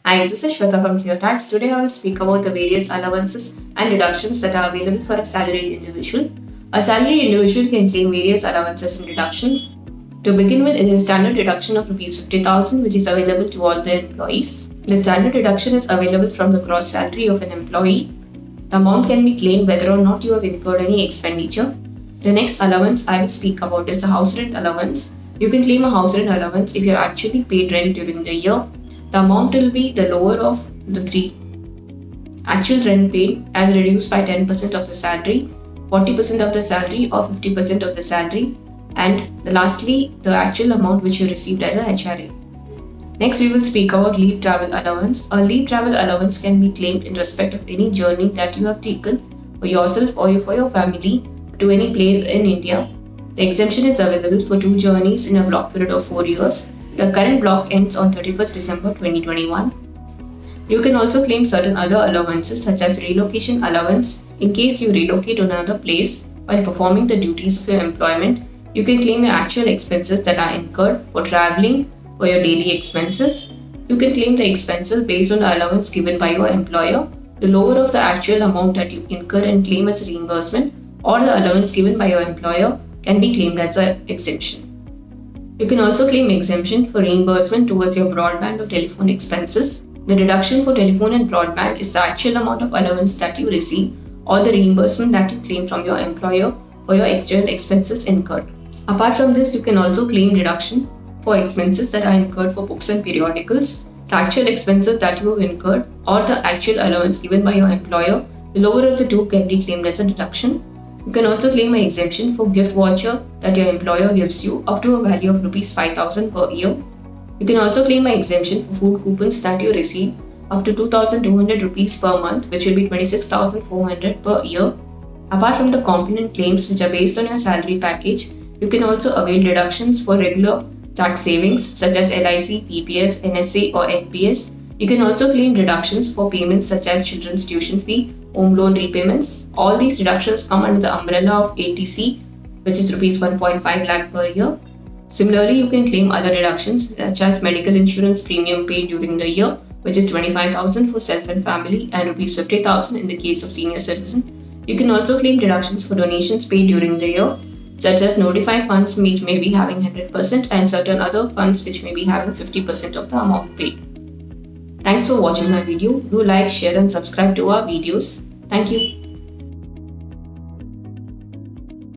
Hi, this is Shweta from ClearTax. Today I will speak about the various allowances and deductions that are available for a salaried individual. A salaried individual can claim various allowances and deductions. To begin with, it is standard deduction of Rs 50,000 which is available to all the employees. The standard deduction is available from the gross salary of an employee. The amount can be claimed whether or not you have incurred any expenditure. The next allowance I will speak about is the house rent allowance. You can claim a house rent allowance if you have actually paid rent during the year. The amount will be the lower of the three. Actual rent paid as reduced by 10% of the salary, 40% of the salary, or 50% of the salary, and lastly, the actual amount which you received as a HRA. Next, we will speak about leave travel allowance. A leave travel allowance can be claimed in respect of any journey that you have taken for yourself or for your family to any place in India. The exemption is available for 2 journeys in a block period of 4 years. The current block ends on 31st December 2021. You can also claim certain other allowances such as relocation allowance in case you relocate to another place while performing the duties of your employment. You can claim your actual expenses that are incurred for traveling for your daily expenses. You can claim the expenses based on the allowance given by your employer. The lower of the actual amount that you incur and claim as reimbursement or the allowance given by your employer can be claimed as an exemption. You can also claim exemption for reimbursement towards your broadband or telephone expenses. The deduction for telephone and broadband is the actual amount of allowance that you receive or the reimbursement that you claim from your employer for your external expenses incurred. Apart from this, you can also claim deduction for expenses that are incurred for books and periodicals, the actual expenses that you have incurred, or the actual allowance given by your employer. The lower of the two can be claimed as a deduction. You can also claim an exemption for gift voucher that your employer gives you up to a value of Rs 5,000 per year. You can also claim an exemption for food coupons that you receive up to 2,200 rupees per month, which will be 26,400 per year. Apart from the component claims which are based on your salary package, you can also avail deductions for regular tax savings such as LIC, PPF, NSA or NPS. You can also claim deductions for payments such as children's tuition fee, home loan repayments. All these deductions come under the umbrella of ATC, which is Rs 1.5 lakh per year. Similarly, you can claim other deductions such as medical insurance premium paid during the year, which is 25,000 for self and family and Rs 50,000 in the case of senior citizen. You can also claim deductions for donations paid during the year, such as notified funds which may be having 100% and certain other funds which may be having 50% of the amount paid. Thanks for watching my video. Do like, share and subscribe to our videos. Thank you.